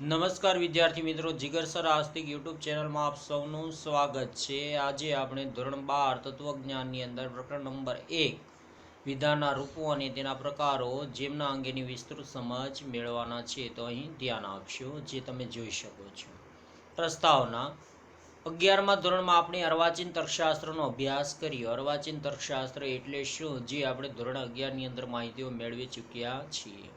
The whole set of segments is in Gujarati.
નમસ્કાર વિદ્યાર્થી મિત્રો, જીગર સર આસ્તિક યુટ્યુબ ચેનલમાં આપ સૌનું સ્વાગત છે। આજે આપણે ધોરણ 12 તત્વજ્ઞાનની અંદર પ્રકરણ નંબર 1 વિધાનના રૂપો અને તેના પ્રકારો જેમના અંગેની વિસ્તૃત સમજ મેળવવાના છે। તો અહીં ધ્યાન આપશો, જે તમે જોઈ શકો છો। પ્રસ્તાવના 11મા ધોરણમાં આપણે અર્વાચીન તર્કશાસ્ત્રનો અભ્યાસ કર્યો। અર્વાચીન તર્કશાસ્ત્ર એટલે શું, જે આપણે ધોરણ 11ની અંદર માહિતીઓ મેળવી ચૂક્યા છીએ।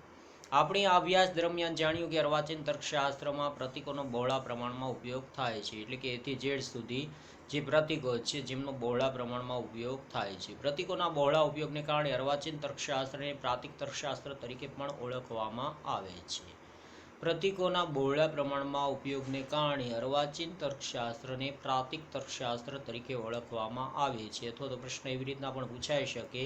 આપણે આ અભ્યાસ દરમિયાન જાણ્યું કે અર્વાચીન તર્કશાસ્ત્રમાં પ્રતીકોનો બહોળા પ્રમાણમાં ઉપયોગ થાય છે, એટલે કે એથી ઝેડ સુધી જે પ્રતીકો છે જેમનો બહોળા પ્રમાણમાં ઉપયોગ થાય છે। પ્રતીકોના બહોળા ઉપયોગને કારણે અર્વાચીન તર્કશાસ્ત્રને પ્રાતિક તર્કશાસ્ત્ર તરીકે પણ ઓળખવામાં આવે છે। પ્રતીકોના બહોળા પ્રમાણમાં ઉપયોગને કારણે અર્વાચીન તર્કશાસ્ત્રને પ્રાતિક તર્કશાસ્ત્ર તરીકે ઓળખવામાં આવે છે। અથવા તો પ્રશ્ન એવી રીતના પણ પૂછાઈ શકે,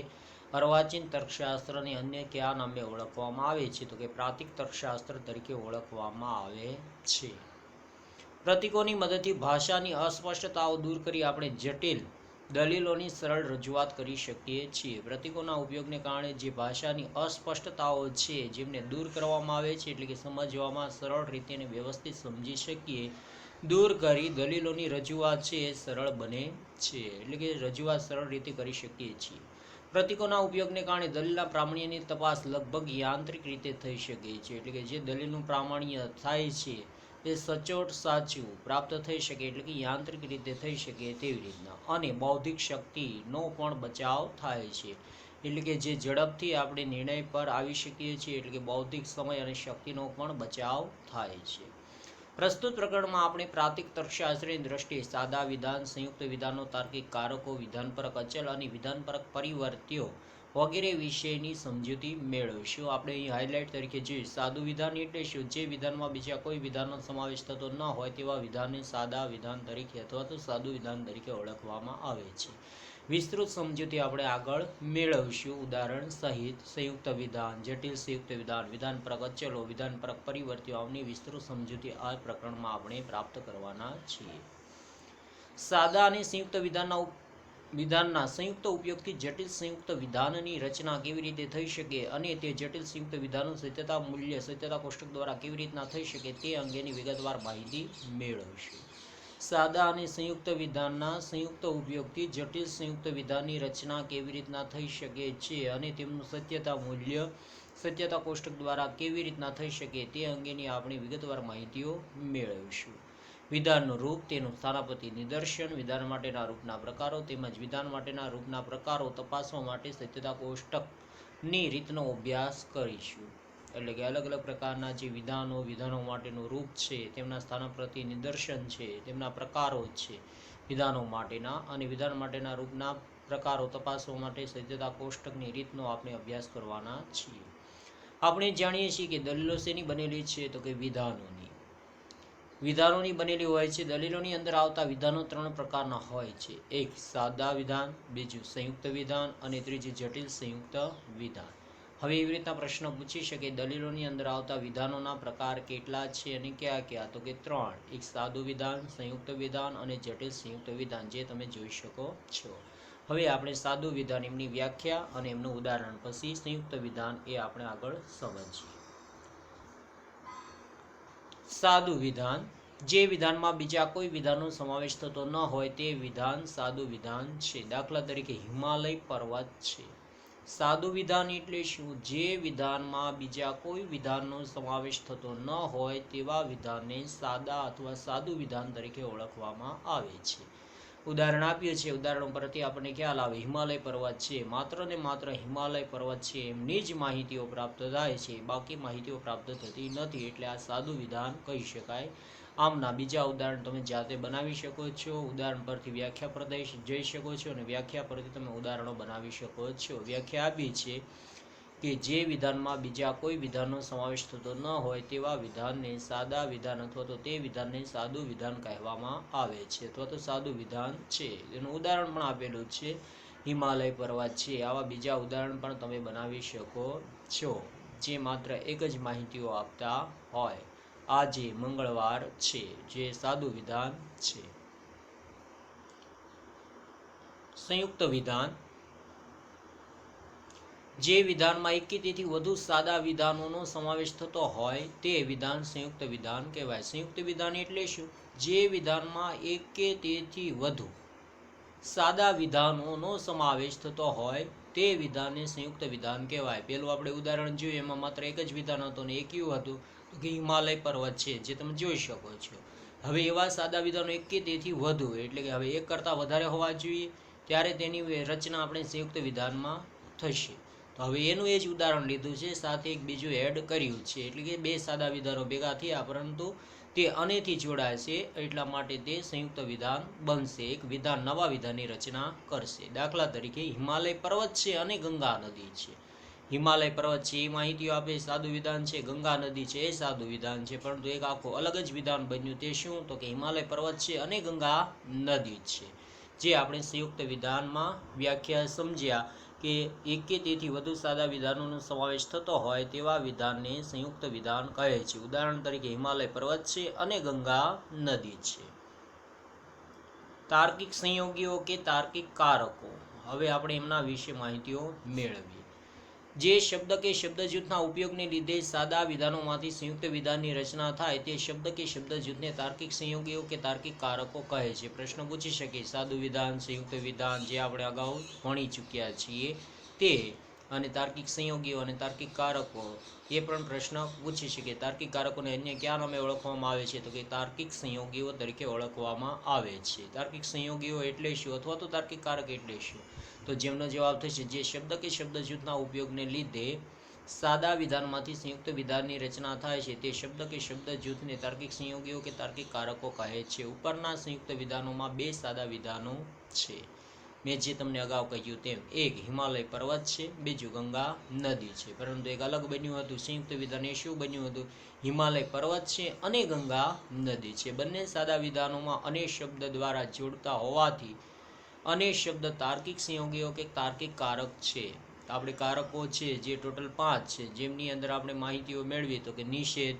અર્વાચીન તર્કશાસ્ત્રને અન્ય કયા નામે ઓળખવામાં આવે છે, તો કે પ્રાતિક તર્કશાસ્ત્ર તરીકે ઓળખવામાં આવે છે। પ્રતીકોની મદદથી ભાષાની અસ્પષ્ટતાઓ દૂર કરી આપણે જટિલ દલીલોની સરળ રજૂઆત કરી શકીએ છીએ। પ્રતીકોના ઉપયોગને કારણે જે ભાષાની અસ્પષ્ટતાઓ છે જેમને દૂર કરવામાં આવે છે, એટલે કે સમજવામાં સરળ રીતે અને વ્યવસ્થિત સમજી શકીએ, દૂર કરી દલીલોની રજૂઆત છે એ સરળ બને છે, એટલે કે રજૂઆત સરળ રીતે કરી શકીએ છીએ। પ્રતીકોના ઉપયોગને કારણે દલીલના પ્રામાણ્યની તપાસ લગભગ યાંત્રિક રીતે થઈ શકે છે, એટલે કે જે દલીલનું પ્રામાણ્ય થાય છે એ સચોટ સાચું પ્રાપ્ત થઈ શકે, એટલે કે યાંત્રિક રીતે થઈ શકે તેવી રીતના, અને બૌદ્ધિક શક્તિનો પણ બચાવ થાય છે, એટલે કે જે ઝડપથી આપણે નિર્ણય પર આવી શકીએ છીએ, એટલે કે બૌદ્ધિક સમય અને શક્તિનો પણ બચાવ થાય છે। પ્રસ્તુત પ્રકરણમાં આપણે પ્રાતિક તર્કશાસ્ત્રની દ્રષ્ટિએ સાદા વિધાન, સંયુક્ત વિધાનો, તાર્કિક કારકો, વિધાનપરક અચલ અને વિધાનપરક પરિવર્ત્યો વગેરે વિશેની સમજૂતી મેળવીશું। આપણે અહીં હાઇલાઇટ તરીકે જોઈએ, સાદું વિધાન એટલે શું, જે વિધાનમાં બીજા કોઈ વિધાનનો સમાવેશ થતો ન હોય તેવા વિધાનને સાદા વિધાન તરીકે અથવા તો સાદું વિધાન તરીકે ઓળખવામાં આવે છે। વિસ્તૃત સમજૂતી આપણે આગળ મેળવીશું ઉદાહરણ સહિત। સંયુક્ત વિધાન, જટિલ સંયુક્ત વિધાન, વિધાનપરક અચલો, વિધાનપરક પરિવર્ત્યો આવની વિસ્તૃત સમજૂતી આ પ્રકરણમાં આપણે પ્રાપ્ત કરવાના છીએ। સાદા અને સંયુક્ત વિધાનના સંયુક્ત ઉપયોગથી જટિલ સંયુક્ત વિધાનની રચના કેવી રીતે થઈ શકે અને તે જટિલ સંયુક્ત વિધાનો સત્યતા મૂલ્ય સત્યતા કોષ્ટક દ્વારા કેવી રીતના થઈ શકે તે અંગેની વિગતવાર માહિતી મેળવીશું। સાદા અને સંયુક્ત વિધાનના સંયુક્ત ઉપયોગથી જટિલ સંયુક્ત વિધાનની રચના કેવી રીતના થઈ શકે છે અને તેમનું સત્યતા મૂલ્ય સત્યતા કોષ્ટક દ્વારા કેવી રીતના થઈ શકે તે અંગેની આપણે વિગતવાર માહિતીઓ મેળવીશું। વિધાનનું રૂપ, તેનું સ્થાનાપતિ નિદર્શન, વિધાન માટેના રૂપના પ્રકારો તેમજ વિધાન માટેના રૂપના પ્રકારો તપાસવા માટે સત્યતા કોષ્ટકની રીતનો અભ્યાસ કરીશું। એટલે કે અલગ અલગ પ્રકારના જે વિધાનો માટેનું રૂપ છે, તેમના સ્થાનાપતિ નિદર્શન છે, તેમના પ્રકારો છે વિધાનો માટેના, અને વિધાન માટેના રૂપના પ્રકારો તપાસવા માટે સત્યતા કોષ્ટકની રીતનો આપણે અભ્યાસ કરવાના છીએ। આપણે જાણીએ છીએ કે દલીલો શેની બનેલી છે, તો કે વિધાનોની બનેલી હોય છે। દલીલોની અંદર આવતા વિધાનો ત્રણ પ્રકારના હોય છે, એક સાદા વિધાન, બીજું સંયુક્ત વિધાન અને ત્રીજું જટિલ સંયુક્ત વિધાન। હવે એવી રીતના પ્રશ્ન પૂછી શકે, દલીલોની અંદર આવતા વિધાનોના પ્રકાર કેટલા છે અને કયા કયા, તો કે ત્રણ, એક સાદું વિધાન, સંયુક્ત વિધાન અને જટિલ સંયુક્ત વિધાન, જે તમે જોઈ શકો છો। હવે આપણે સાદું વિધાન, એમની વ્યાખ્યા અને એમનું ઉદાહરણ, પછી સંયુક્ત વિધાન એ આપણે આગળ સમજીએ। સાદું વિધાન, જે વિધાનમાં બીજા કોઈ વિધાનનો સમાવેશ થતો ન હોય તે વિધાન સાદું વિધાન છે। દાખલા તરીકે હિમાલય પર્વત છે। સાદું વિધાન એટલે શું, જે વિધાનમાં બીજા કોઈ વિધાનનો સમાવેશ થતો ન હોય તેવા વિધાનને સાદા અથવા સાદું વિધાન તરીકે ઓળખવામાં આવે છે। ઉદાહરણ આપ્યું છે, ઉદાહરણ પરથી આપણને ખ્યાલ આવે, હિમાલય પર્વત છે, માત્ર ને માત્ર હિમાલય પર્વત છે એમની જ માહિતીઓ પ્રાપ્ત થાય છે, બાકી માહિતીઓ પ્રાપ્ત થતી નથી, એટલે આ સાદું વિધાન કહી શકાય। આમના બીજા ઉદાહરણ તમે જાતે બનાવી શકો છો, ઉદાહરણ પરથી વ્યાખ્યા પ્રદેશ જઈ શકો છો અને વ્યાખ્યા પરથી તમે ઉદાહરણો બનાવી શકો છો। વ્યાખ્યા આપી છે કે જે વિધાનમાં બીજા કોઈ વિધાનનો સમાવેશ થતો ન હોય તેવા વિધાનને સાદા વિધાન અથવા તો તે વિધાનને સાદું વિધાન કહેવામાં આવે છે, અથવા તો સાદું વિધાન છે। એનું ઉદાહરણ પણ આપેલું છે, હિમાલય પર્વત છે। આવા બીજા ઉદાહરણ પણ તમે બનાવી શકો છો, જે માત્ર એક જ માહિતીઓ આપતા હોય। આજે મંગળવાર છે, જે સાદું વિધાન છે। સંયુક્ત વિધાન, જે વિધાનમાં એક કે તેથી વધુ સાદા વિધાનોનો સમાવેશ થતો હોય તે વિધાન સંયુક્ત વિધાન કહેવાય. સંયુક્ત વિધાન એટલે શું? જે વિધાનમાં એક કે તેથી વધુ સાદા વિધાનોનો સમાવેશ થતો હોય તે વિધાનને સંયુક્ત વિધાન કહેવાય. પેલું આપણે ઉદાહરણ જોયું, એમાં માત્ર એક જ વિધાન હતું ને એ કયું હતું તો કે હિમાલય પર્વત છે, જે તમે જોઈ શકો છો. હવે એવા સાદા વિધાનો એક કે તેથી વધુ એટલે કે હવે એક કરતાં વધારે હોવા જોઈએ ત્યારે તેની રચના આપણે સંયુક્ત વિધાનમાં થશે. તો હવે એનું એ જ ઉદાહરણ લીધું છે, સાથે એક બીજું એડ કર્યું છે, એટલે કે બે સાદા વિધાનો ભેગા થયા પરંતુ તે અનેથી જોડાશે એટલા માટે તે સંયુક્ત વિધાન બનશે. એક વિધાન નવા વિધાનની રચના કરશે. દાખલા તરીકે હિમાલય પર્વત છે અને ગંગા નદી છે. હિમાલય પર્વત છે એ માહિતીઓ આપે, સાદું વિધાન છે. ગંગા નદી છે એ સાદું વિધાન છે, પરંતુ એક આખું અલગ જ વિધાન બન્યું. તે શું? તો કે હિમાલય પર્વત છે અને ગંગા નદી છે. જે આપણે સંયુક્ત વિધાનમાં વ્યાખ્યા સમજ્યા કે એક કે તેથી વધુ સાદા વિધાનોનો સમાવેશ થતો હોય તેવા વિધાનને સંયુક્ત વિધાન કહે છે. ઉદાહરણ તરીકે હિમાલય પર્વત છે અને ગંગા નદી છે. તાર્કિક સંયોગીઓ કે તાર્કિક કારકો. હવે આપણે એમના વિશે માહિતીઓ મેળવીએ. જે શબ્દ કે શબ્દજૂથના ઉપયોગને લીધે સાદા વિધાનોમાંથી સંયુક્ત વિધાનની રચના થાય તે શબ્દ કે શબ્દજૂથને તાર્કિક સંયોગીઓ કે તાર્કિક કારકો કહે છે. પ્રશ્ન પૂછી શકે સાદું વિધાન, સંયુક્ત વિધાન, જે આપણે અગાઉ ભણી ચૂક્યા છીએ તે, અને તાર્કિક સંયોગીઓ અને તાર્કિક કારકો એ પણ પ્રશ્ન પૂછી શકે. તાર્કિક કારકોને અન્ય કયા નામે ઓળખવામાં આવે છે તો કે તાર્કિક સંયોગીઓ તરીકે ઓળખવામાં આવે છે. તાર્કિક સંયોગીઓ એટલે શું અથવા તો તાર્કિક કારક એટલે શું? તો જેમનો જવાબ થશે જે શબ્દ કે શબ્દજૂથના ઉપયોગને લીધે સાદા વિધાનમાંથી સંયુક્ત વિધાનની રચના થાય છે તે શબ્દ કે શબ્દજૂથને તાર્કિક સંયોગીઓ કે તાર્કિક કારકો કહે છે. ઉપરના સંયુક્ત વિધાનોમાં બે સાદા વિધાનો છે. મેં જે તમને અગાઉ કહ્યું તેમ, એક હિમાલય પર્વત છે, બીજું ગંગા નદી છે. પરંતુ એક અલગ બન્યું હતું. સંયુક્ત વિધાન એ શું બન્યું હતું? હિમાલય પર્વત છે અને ગંગા નદી છે. બંને સાદા વિધાનોમાં અને શબ્દ દ્વારા જોડતા હોવાથી અને શબ્દ તાર્કિક સંયોગીઓ કે તાર્કિક કારક છે. આપણે કારકો છે જે ટોટલ 5 છે, જેમની અંદર આપણે માહિતીઓ મેળવી તો કે નિષેધ,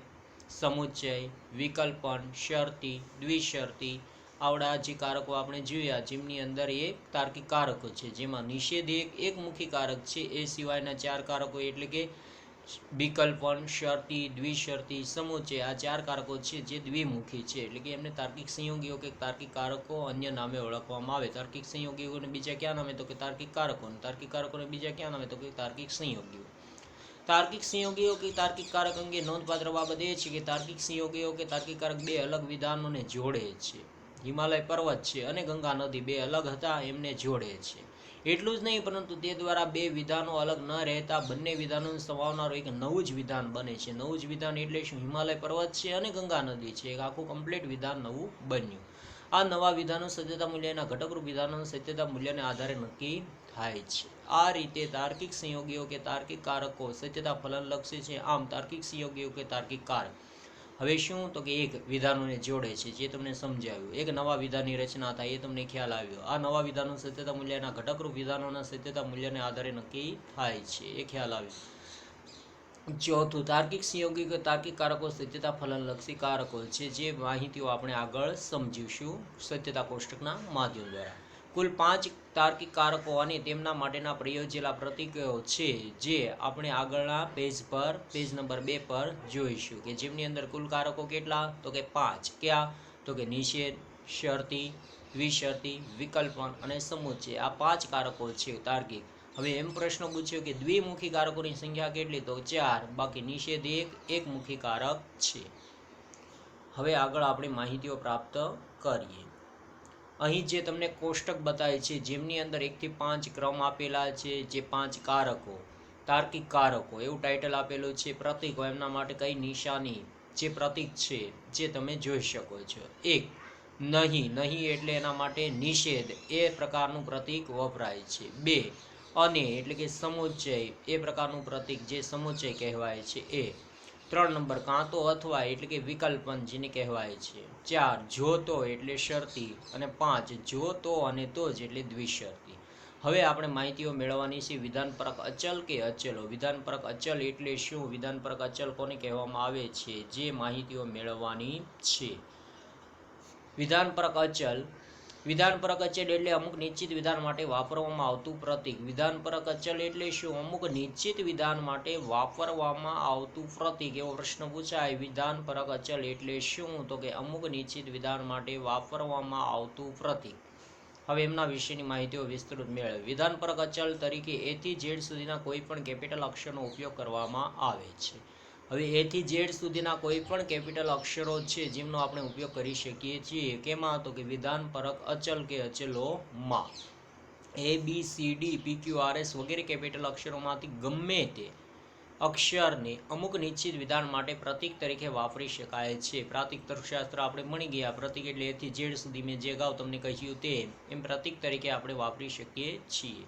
સમુચ્ચય, વિકલ્પન, શરતી, દ્વિશરતી, આવડા જે કારકો આપણે જોયા જેમની અંદર એક તાર્કિક કારકો છે. જેમાં નિષેધ એકમુખી કારક છે. એ સિવાયના 4 કારકો એટલે કે વિકલ્પન, શરતી, દ્વિશરતી, સમુચ્ચય આ 4 કારકો છે જે દ્વિમુખી છે, એટલે કે એમને તાર્કિક સંયોગીઓ કે તાર્કિક કારકો અન્ય નામે ઓળખવામાં આવે. તાર્કિક સંયોગીઓને બીજા કયા નામે તો કે તાર્કિક કારકો, તાર્કિક કારકોને બીજા કયા નામે તો કે તાર્કિક સંયોગીઓ. તાર્કિક સંયોગીઓ કે તાર્કિક કારક અંગે નોંધપાત્ર બાબત એ છે કે તાર્કિક સંયોગીઓ કે તાર્કિક કારક બે અલગ વિધાનોને જોડે છે. હિમાલય પર્વત છે અને ગંગા નદી બે અલગ હતા એમને જોડે છે. એટલું જ નહીં પરંતુ તે દ્વારા બે વિધાનો અલગ ન રહેતા બંને વિધાનોને સમાવનારું એક નવું જ વિધાન બને છે. નવું જ વિધાન એટલે શું? હિમાલય પર્વત છે અને ગંગા નદી છે. એક આખું કમ્પ્લીટ વિધાન નવું બન્યું. આ નવા વિધાનો સત્યતા મૂલ્યના ઘટકરૂપ વિધાનોના સત્યતા મૂલ્યને આધારે નક્કી થાય છે. આ રીતે તાર્કિક સંયોગીઓ કે તાર્કિક કારકો સત્યતા ફલનલક્ષી છે. આમ તાર્કિક સંયોગીઓ કે તાર્કિક કારક હવે શું તો કે એક વિધાનોને જોડે છે, જે તમને સમજાવ્યું. એક નવા વિધાનની રચના થાય એ તમને ખ્યાલ આવ્યો. આ નવા વિધાનો સત્યતા મૂલ્યના ઘટકરૂપ વિધાનોના સત્યતા મૂલ્યને આધારે નક્કી થાય છે, એ ખ્યાલ આવ્યો. ચોથું, તાર્કિક સંયોગી કે તાર્કિક કારકો સત્યતા ફલનલક્ષી કારકો છે, જે માહિતીઓ આપણે આગળ સમજીશું સત્યતા કોષ્ટકના માધ્યમ દ્વારા. કુલ 5 તાર્કિક કારકો અને તેમના માટેના પ્રયોજેલા પ્રતીકો છે, જે આપણે આગળના પેજ નંબર 2 પર જોઈશું કે જેમની અંદર કુલ કારકો કેટલા તો કે 5. ક્યાં તો કે નિષેધ, શરતી, દ્વિશરતી, વિકલ્પન અને સમુચ્ચય. આ 5 કારકો છે તાર્કિક. હવે એમ પ્રશ્ન પૂછ્યો કે દ્વિમુખી કારકોની સંખ્યા કેટલી તો 4, બાકી નિષેધ એકમુખી કારક છે. હવે આગળ આપણે માહિતીઓ પ્રાપ્ત કરીએ. અહીં જે તમને કોષ્ટક બતાવે છે જેમની અંદર 1 થી 5 ક્રમ આપેલા છે, જે 5 કારકો તાર્કિક કારકો એવું ટાઇટલ આપેલું છે. પ્રતીકો એમના માટે કઈ નિશાની જે પ્રતીક છે જે તમે જોઈ શકો છો. 1 નહીં એટલે એના માટે નિષેધ એ પ્રકારનું પ્રતીક વપરાય છે. 2 અને એટલે કે સમુચ્ચય એ પ્રકારનું પ્રતીક જે સમુચ્ચય કહેવાય છે એ. 3 નંબર કાં તો અથવા એટલે કે વિકલ્પન જેને કહેવાય છે. 4 જો તો એટલે શરતી અને 5 જો તો અને તો જ એટલે દ્વિશરતી. હવે આપણે માહિતીઓ મેળવવાની છે વિધાનપરક અચલ કે અચલો. વિધાનપરક અચલ એટલે શું? વિધાનપરક અચલ કોને કહેવામાં આવે છે, જે માહિતીઓ મેળવવાની છે. વિધાનપરક અચલ વિધાનપરક અચલ એટલે અમુક નિશ્ચિત વિધાન માટે વાપરવામાં આવતું પ્રતીક. વિધાનપરક અચલ એટલે શું? અમુક નિશ્ચિત વિધાન માટે વાપરવામાં આવતું પ્રતીક. એવો પ્રશ્ન પૂછાય. વિધાનપરક અચલ એટલે શું? તો કે અમુક નિશ્ચિત વિધાન માટે વાપરવામાં આવતું પ્રતીક. હવે એમના વિશેની માહિતીઓ વિસ્તૃત મેળવે. વિધાનપરક અચલ તરીકે એ થી ઝેડ સુધીના કોઈ પણ કેપિટલ અક્ષરનો ઉપયોગ કરવામાં આવે છે. હવે એ થી ઝેડ સુધીના કોઈ પણ કેપિટલ અક્ષરો છે જેમનો આપણે ઉપયોગ કરી શકીએ છીએ. કેમાં? તો કે વિધાનપરક અચલ કે અચલોમાં. ABCD PQRS વગેરે કેપિટલ અક્ષરોમાંથી ગમે તે અક્ષરને અમુક નિશ્ચિત વિધાન માટે પ્રતીક તરીકે વાપરી શકાય છે. પ્રતીક તર્કશાસ્ત્ર આપણે ભણી ગયા. પ્રતીક એટલે એ થી ઝેડ સુધી મેં જે અગાઉ તમને કહ્યું તે એમ પ્રતીક તરીકે આપણે વાપરી શકીએ છીએ.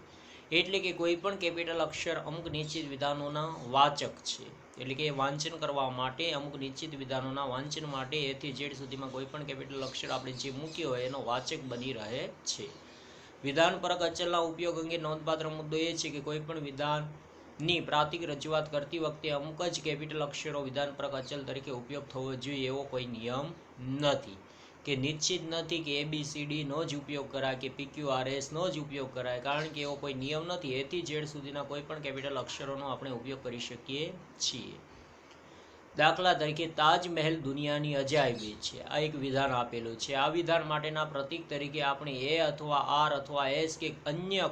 એટલે કે કોઈ પણ કેપિટલ અક્ષર અમુક નિશ્ચિત વિધાનોના વાચક છે. એટલે કે વાંચન કરવા માટે અમુક નિશ્ચિત વિધાનોના વાંચન માટે એ થી ઝેડ સુધીમાં કોઈ પણ કેપિટલ અક્ષર આપણે જે મૂક્યો હોય એનો વાચક બની રહે છે. વિધાનપરક અચલના ઉપયોગ અંગે નોંધપાત્ર મુદ્દો એ છે કે કોઈ પણ વિધાનની પ્રાતિક રજૂઆત કરતી વખતે અમુક જ કેપિટલ અક્ષરો વિધાનપરક અચલ તરીકે ઉપયોગ થવો જોઈએ એવો કોઈ નિયમ નથી. કે નિશ્ચિત નથી કે ABCD નો જ ઉપયોગ કરાય કે PQRS નો જ ઉપયોગ કરાય. કારણ કે એવો કોઈ નિયમ નથી. એ થી ઝેડ સુધીના કોઈ પણ કેપિટલ અક્ષરોનો આપણે ઉપયોગ કરી શકીએ છીએ. દાખલા તરીકે તાજમહેલ દુનિયાની અજાયબી છે. આ એક વિધાન આપેલું છે. આ વિધાન માટેના પ્રતીક તરીકે આપણે A અથવા R અથવા S કે અન્ય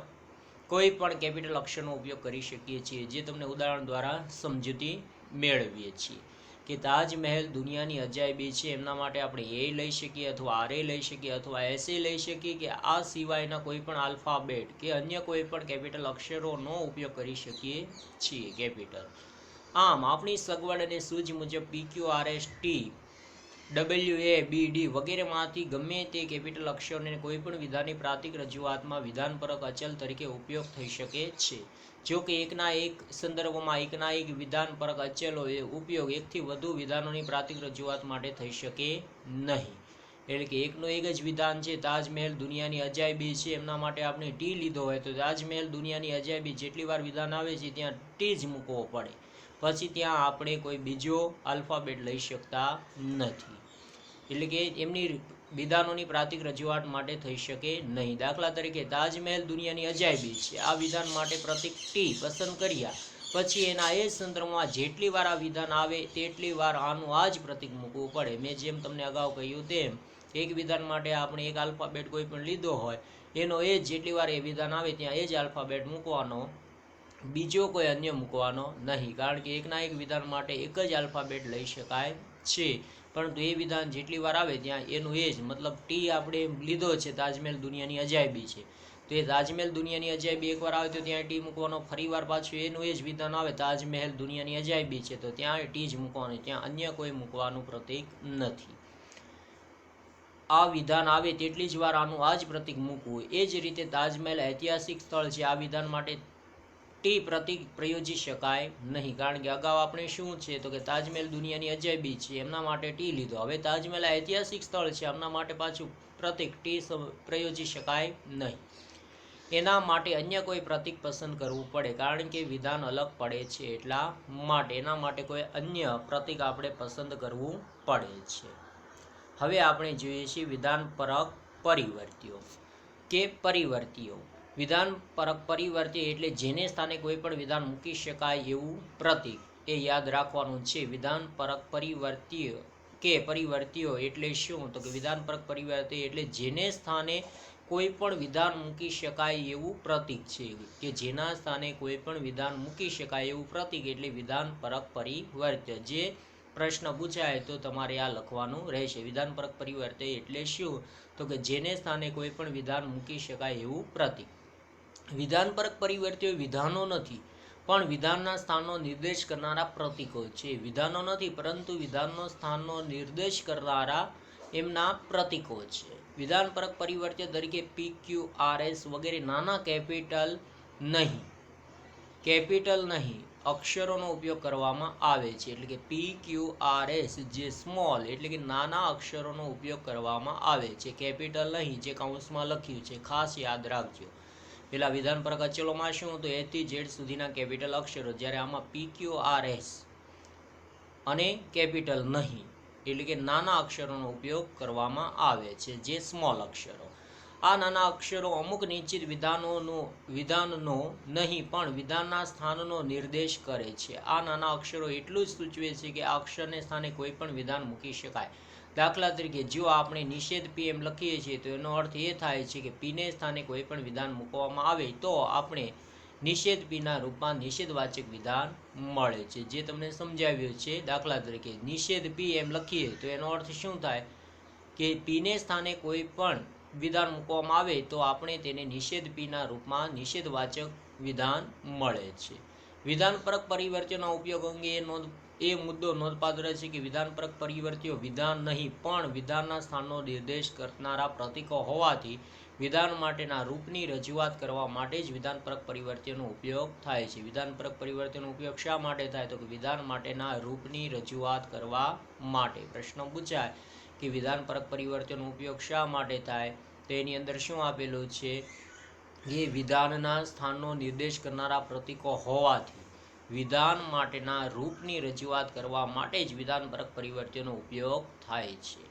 કોઈ પણ કેપિટલ અક્ષરનો ઉપયોગ કરી શકીએ છીએ. જે તમને ઉદાહરણ દ્વારા સમજૂતી મેળવીએ છીએ કે તાજમહેલ દુનિયાની અજાયબી છે. એમના માટે આપણે A લઈ શકીએ અથવા R લઈ શકીએ અથવા S લઈ શકીએ કે આ સિવાયના કોઈ પણ આલ્ફાબેટ કે અન્ય કોઈ પણ કેપિટલ અક્ષરોનો ઉપયોગ કરી શકીએ છીએ. કેપિટલ આમ આપણી સગવડ અને સૂઝ મુજબ PQRST WABD વગેરેમાંથી ગમે તે કેપિટલ અક્ષરોને કોઈ પણ વિધાનની પ્રાતિક રજૂઆતમાં વિધાનપરક અચલ તરીકે ઉપયોગ થઈ શકે છે. જો કે એકના એક સંદર્ભમાં એકના એક વિધાનપરક અચલો એ ઉપયોગ એકથી વધુ વિધાનોની પ્રાતિક રજૂઆત માટે થઈ શકે નહીં. એટલે કે એકનો એક જ વિધાન છે. તાજમહેલ દુનિયાની અજાયબી છે. એમના માટે આપણે T લીધો હોય તો તાજમહેલ દુનિયાની અજાયબી જેટલી વાર વિધાન આવે છે ત્યાં T જ મૂકવો પડે. પછી ત્યાં આપણે કોઈ બીજો આલ્ફાબેટ લઈ શકતા નથી. એટલે કે એમની વિધાનોની પ્રાતિક રજૂઆત માટે થઈ શકે નહીં. દાખલા તરીકે તાજમહેલ દુનિયાની અજાયબી છે. આ વિધાન માટે પ્રતીક T પસંદ કર્યા પછી એના એ સંદર્ભમાં જેટલી વાર આ વિધાન આવે તેટલી વાર આનું આ જ પ્રતીક મૂકવું પડે. મેં જેમ તમને અગાઉ કહ્યું તેમ એક વિધાન માટે આપણે એક આલ્ફાબેટ કોઈ પણ લીધો હોય એનો એ જ જેટલી વાર એ વિધાન આવે ત્યાં એ જ આલ્ફાબેટ મૂકવાનો, બીજો કોઈ અન્ય મૂકવાનો નહીં. કારણ કે એકના એક વિધાન માટે એક જ આલ્ફાબેટ લઈ શકાય છે. પરંતુ એ વિધાન જેટલી વાર આવે ત્યાં એનું એ જ મતલબ T આપણે લીધો છે. તાજમહેલ દુનિયાની અજાયબી છે તો એ તાજમહેલ દુનિયાની અજાયબી એકવાર આવે તો ત્યાં T મૂકવાનો. ફરી વાર પાછું એનું એ જ વિધાન આવે તાજમહેલ દુનિયાની અજાયબી છે તો ત્યાં T જ મૂકવાનું. ત્યાં અન્ય કોઈ મૂકવાનું પ્રતીક નથી. આ વિધાન આવે તેટલી જ વાર આનું આ જ પ્રતીક મૂકવું. એ જ રીતે તાજમહેલ ઐતિહાસિક સ્થળ છે. આ વિધાન માટે T પ્રતીક પ્રયોજી શકાય નહીં. કારણ કે અગાઉ આપણે શું છે તો કે તાજમહેલ દુનિયાની અજાયબી છે એમના માટે T લીધો. હવે તાજમહેલ ઐતિહાસિક સ્થળ છે એમના માટે પાછું પ્રતીક T પ્રયોજી શકાય નહીં. એના માટે અન્ય કોઈ પ્રતીક પસંદ કરવું પડે. કારણ કે વિધાન અલગ પડે છે એટલા માટે એના માટે કોઈ અન્ય પ્રતીક આપણે પસંદ કરવું પડે છે. હવે આપણે જોઈએ છીએ વિધાનપરક પરિવર્તીઓ કે પરિવર્તીઓ. વિધાનપરક પરિવર્તીય એટલે જેને સ્થાને કોઈ પણ વિધાન મૂકી શકાય એવું પ્રતીક. એ યાદ રાખવાનું છે. વિધાનપરક પરિવર્તીય કે પરિવર્તીયો એટલે શું? તો કે વિધાનપરક પરિવર્તીય એટલે જેને સ્થાને કોઈ પણ વિધાન મૂકી શકાય એવું પ્રતીક છે. કે જેના સ્થાને કોઈ પણ વિધાન મૂકી શકાય એવું પ્રતીક એટલે વિધાનપરક પરિવર્ત્ય. જે પ્રશ્ન પૂછાય તો તમારે આ લખવાનું રહેશે. વિધાનપરક પરિવર્ત્ય એટલે શું? તો કે જેને સ્થાને કોઈ પણ વિધાન મૂકી શકાય એવું પ્રતીક. વિધાનપરક પરિવર્ત્યો વિધાનો નથી પણ વિધાનના સ્થાનનો નિર્દેશ કરનારા પ્રતીકો છે. વિધાનો નથી પરંતુ વિધાનનો સ્થાનનો નિર્દેશ કરનારા એમના પ્રતીકો છે. વિધાનપરક પરિવર્ત્ય તરીકે PQRS વગેરે નાના કેપિટલ નહીં અક્ષરોનો ઉપયોગ કરવામાં આવે છે. એટલે કે PQRS જે સ્મોલ એટલે કે નાના અક્ષરોનો ઉપયોગ કરવામાં આવે છે. કેપિટલ નહીં જે કૌંસમાં લખ્યું છે. ખાસ યાદ રાખજો. પેલા વિધાનપરક અચલોમાં શું હતું? A થી Z સુધીના કેપિટલ અક્ષરો. જ્યારે આમાં PQRS અને કેપિટલ નહીં એટલે કે નાના અક્ષરોનો ઉપયોગ કરવામાં આવે છે જે સ્મોલ અક્ષરો. આ નાના અક્ષરો અમુક નિશ્ચિત વિધાનનો નહીં પણ વિધાનના સ્થાનનો નિર્દેશ કરે છે. આ નાના અક્ષરો એટલું જ સૂચવે છે કે આ અક્ષરને સ્થાને કોઈ પણ વિધાન મૂકી શકાય. દાખલા તરીકે જો આપણે નિષેધ પી એમ લખીએ છીએ તો એનો અર્થ એ થાય છે કે પીને સ્થાને કોઈ પણ વિધાન મૂકવામાં આવે તો આપણે નિષેધ પીના રૂપમાં નિષેધવાચક વિધાન મળે છે, જે તમને સમજાવ્યું છે. દાખલા તરીકે નિષેધ પી એમ લખીએ તો એનો અર્થ શું થાય કે પીને સ્થાને કોઈ પણ વિધાન મૂકવામાં આવે તો આપણે તેને નિષેધ પીના રૂપમાં નિષેધવાચક વિધાન મળે છે. વિધાનપરક પરિવર્ત્યોના ઉપયોગ અંગે એ મુદ્દો નોંધપાત્ર છે કે વિધાનપરક પરિવર્ત્યો વિધાન નહીં પણ વિધાનના સ્થાનનો નિર્દેશ કરનારા પ્રતીકો હોવાથી વિધાન માટેના રૂપની રજૂઆત કરવા માટે જ વિધાનપરક પરિવર્ત્યોનો ઉપયોગ થાય છે. વિધાનપરક પરિવર્ત્યોનો ઉપયોગ શા માટે થાય તો કે વિધાન માટેના રૂપની રજૂઆત કરવા માટે. પ્રશ્ન પૂછાય કે વિધાનપરક પરિવર્તનનો ઉપયોગ શા માટે થાય તો એની અંદર શું આપેલું છે એ વિધાનના સ્થાનનો નિર્દેશ કરનારા પ્રતીકો હોવાથી વિધાન માટેના રૂપની રજૂઆત કરવા માટે જ વિધાનપરક પરિવર્તનનો ઉપયોગ થાય છે.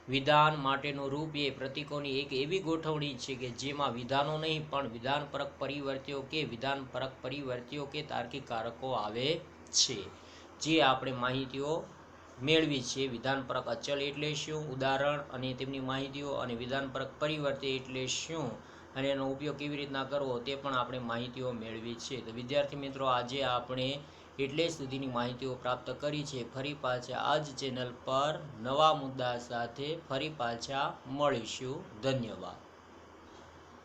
વિધાન માટેનું રૂપ એ પ્રતીકોની એક એવી ગોઠવણી છે કે જેમાં વિધાનો નહીં પણ વિધાનપરક પરિવર્ત્યો કે તાર્કિક કારકો આવે છે. જે આપણે માહિતીઓ મેળવી છે. વિધાનપરક અચલ એટલે શું, ઉદાહરણ અને તેમની માહિતીઓ, અને વિધાનપરક પરિવર્ત્ય એટલે શું અને એનો ઉપયોગ કેવી રીતના કરવો તે પણ આપણે માહિતીઓ મેળવી છે. તો વિદ્યાર્થી મિત્રો, આજે આપણે એટલે સુધીની માહિતીઓ પ્રાપ્ત કરી છે. ફરી પાછા આ જ ચેનલ પર નવા મુદ્દા સાથે ફરી પાછા મળીશું. ધન્યવાદ.